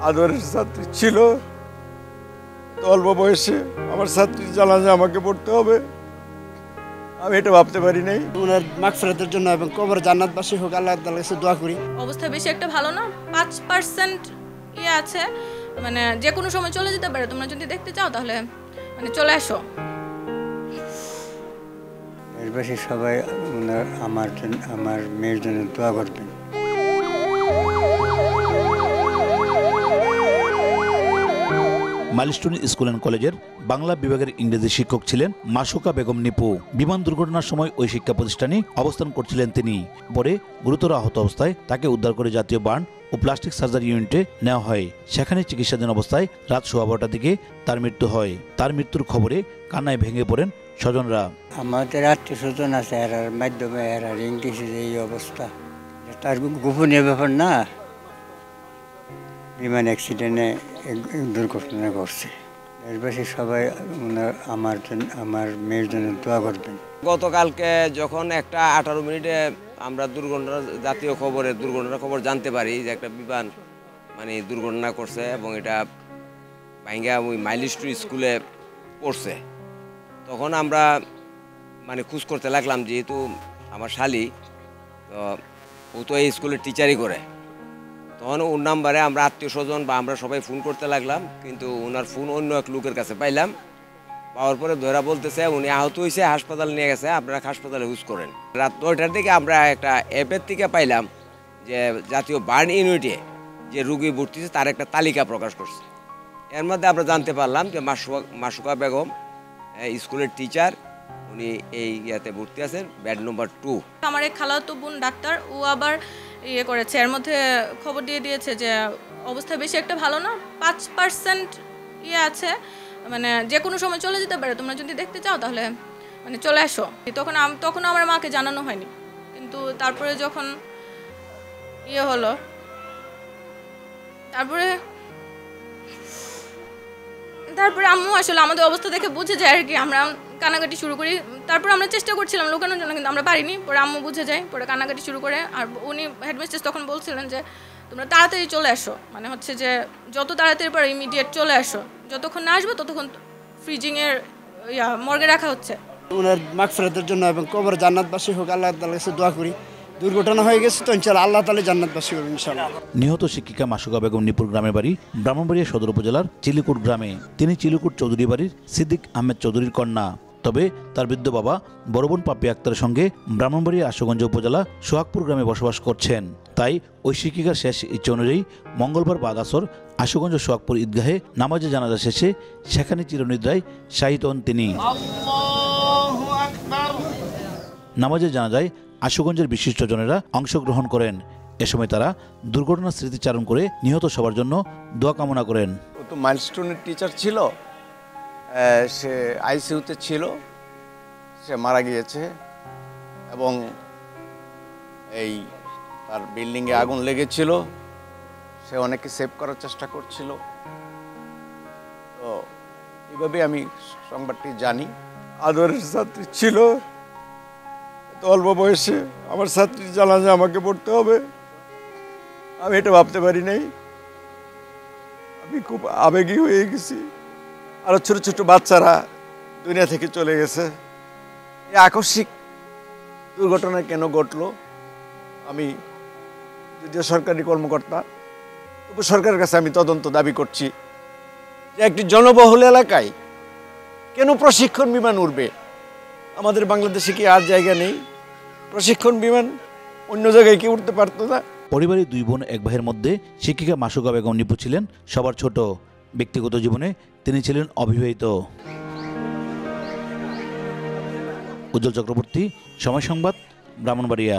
আদরের ছাত্রী ছিল। অল্প বয়সে আমার ছাত্রীর জানাজা আমাকে পড়তে হবে, আমি এটা ভাবতে পারি নাই। ওনার মাগফিরাতের জন্য এবং কবর জান্নাতবাসী হোক, আল্লাহ তাআলার কাছে দোয়া করি। অবস্থা বেশি একটা ভালো না, 5% ইয়ে আছে, মানে যে কোনো সময় চলে যেতে পারে। তোমরা যদি দেখতে চাও তাহলে মানে চলে আসো। দেশবাসী সবাই আমার মেয়ের জন্য দোয়া করবেন। মাইলস্টোন স্কুল অ্যান্ড কলেজের বাংলা বিভাগের ইংরেজি শিক্ষক ছিলেন মাসুকা বেগম নিপু। বিমান দুর্ঘটনার সময় ওই শিক্ষা প্রতিষ্ঠানে অবস্থান করছিলেন তিনি। পরে গুরুতর আহত অবস্থায় তাকে উদ্ধার করে জাতীয় বার্ন ও প্লাস্টিক সার্জারি ইউনিটে নেওয়া হয়। সেখানে চিকিৎসাধীন অবস্থায় রাত 12:15টার দিকে তার মৃত্যু হয়। তার মৃত্যুর খবরে কান্নায় ভেঙে পড়েন স্বজনরা। আমাদের আত্মীয় স্বজন আছে, এর মাধ্যমে এরা রিং দিয়েছে যে এই অবস্থা, তার গোপনীয় ব্যাপার না। বিমান অ্যাক্সিডেন্টে দুর্ঘটনা ঘটছে। দেশবাসী সবাই আমার মেয়ের জন্য দোয়া করবেন। গতকালকে যখন একটা 18 মিনিটে আমরা জাতীয় দুর্ঘটনার খবর জানতে পারি যে একটা বিমান মানে দুর্ঘটনা করছে এবং এটা ভাঙ্গা ওই মাইলস্টোন স্কুলে পড়ছে। তখন আমরা মানে খোঁজ করতে লাগলাম, যেহেতু আমার শালি তো ও তো এই স্কুলের টিচারই করে। তখন ওর নাম্বারে আমরা আত্মীয় স্বজন বা আমরা সবাই ফোন করতে লাগলাম, কিন্তু ওনার ফোন অন্য এক লোকের কাছে পাইলাম। পাওয়ার পরে ধরা বলতেছে উনি আহত হয়েছে, হাসপাতাল নিয়ে গেছে, আপনারা হাসপাতালে হুজ করেন। রাত 9টার দিকে আমরা একটা অ্যাপের থেকে পাইলাম যে জাতীয় বার্ন ইউনিটে যে রুগী ভর্তি তার একটা তালিকা প্রকাশ করছে। এর মধ্যে আমরা জানতে পারলাম যে মাসুকা বেগম স্কুলের টিচার, উনি এই ইয়াতে ভর্তি আছেন, বেড নম্বর 2। আমার এক খালাতো বোন ডাক্তার, ও আবার ইয়ে করেছে, এর মধ্যে খবর দিয়ে দিয়েছে যে অবস্থা বেশি একটা ভালো না, 5% ইয়ে আছে, মানে যে কোনো সময় চলে যেতে পারে। তোমরা যদি দেখতে চাও তাহলে মানে চলে আসো। তখন আমার মাকে জানানো হয়নি, কিন্তু তারপরে যখন ইয়ে হলো, তারপরে আম্মু আসলে আমাদের অবস্থা দেখে বুঝে যায় আর কি। আমরা কান্নাকাটি শুরু করি, তারপর আমরা চেষ্টা করছিলাম লুকানোর জন্য, কিন্তু আমরা পারিনি। পরে আম্মু বুঝে যায়, পরে কান্নাকাটি শুরু করে। আর উনি হেডমিস্ট্রেস তখন বলছিলেন যে তোমরা তাড়াতাড়ি চলে আসো, মানে হচ্ছে যে যত তাড়াতাড়ি পারো ইমিডিয়েট চলে আসো, যতক্ষণ না আসবো ততক্ষণ ফ্রিজিংয়ের মর্গে রাখা হচ্ছে। ওনার মাগফিরাতের জন্য এবং কবর জান্নাতবাসী হোক, আল্লাহ তাআলার কাছে দোয়া করি। দুর্ঘটনা হয়ে গেছে তো ইনশাআল্লাহ আল্লাহ তাআলা জান্নাতবাসী করবেন ইনশাআল্লাহ। নিহত শিক্ষিকা মাসুকা বেগম নিপুর গ্রামের বাড়ি ব্রাহ্মণবাড়িয়া সদর উপজেলার চিলিকুট গ্রামে। তিনি চিলিকুট চৌধুরী বাড়ির সিদ্দিক আহমেদ চৌধুরীর কন্যা। তবে তার বৃদ্ধ বাবা বড় বোন পাপি আক্তারের সঙ্গে ব্রাহ্মণবাড়িয়া আশুগঞ্জ উপজেলা সোহাগপুর গ্রামে বসবাস করছেন। তাই ওই শিক্ষিকার শেষ ইচ্ছে অনুযায়ী মঙ্গলবার বাদ আসর আশুগঞ্জ সোহাগপুর ঈদগাহে নামাজে জানাজা শেষে সেখানে চিরনিদ্রায় শায়িত হন তিনি। নামাজে জানাজায় আশুগঞ্জের বিশিষ্টজনেরা অংশগ্রহণ করেন। এ সময় তারা দুর্ঘটনার স্মৃতিচারণ করে নিহত সবার জন্য দোয়া কামনা করেন। ও তো মাইলস্টোনের টিচার ছিল, সে আইসিইউতে ছিল, সে মারা গিয়েছে এবং এই তার বিল্ডিংয়ে আগুন লেগেছিল, সে অনেকে সেভ করার চেষ্টা করছিল। তো এইভাবে আমি সংবাদটি জানি। আদরের ছাত্রী ছিল, অল্প বয়সে আমার ছাত্রীর জানাজা আমাকে পড়তে হবে, আমি এটা ভাবতে পারি নাই। আমি খুব আবেগী হয়ে গেছি। আরো ছোট ছোট বাচ্চারা দুনিয়া থেকে চলে গেছে। এই আকস্মিক দুর্ঘটনা কেন ঘটলো? আমি যদিও সরকারি কর্মকর্তা, তবু সরকারের কাছে আমি তদন্ত দাবি করছি যে একটি জনবহুল এলাকায় কেন প্রশিক্ষণ বিমান উড়বে? আমাদের বাংলাদেশে কি আর জায়গা নেই? প্রশিক্ষণ বিমান অন্য জায়গায় কি উঠতে পারতো না? পরিবারের 2 বোন 1 ভাইয়ের মধ্যে শিক্ষিকা মাসুকা বেগম নিপু ছিলেন সবার ছোট। ব্যক্তিগত জীবনে তিনি ছিলেন অবিবাহিত। উজ্জ্বল চক্রবর্তী, সময় সংবাদ, ব্রাহ্মণবাড়িয়া।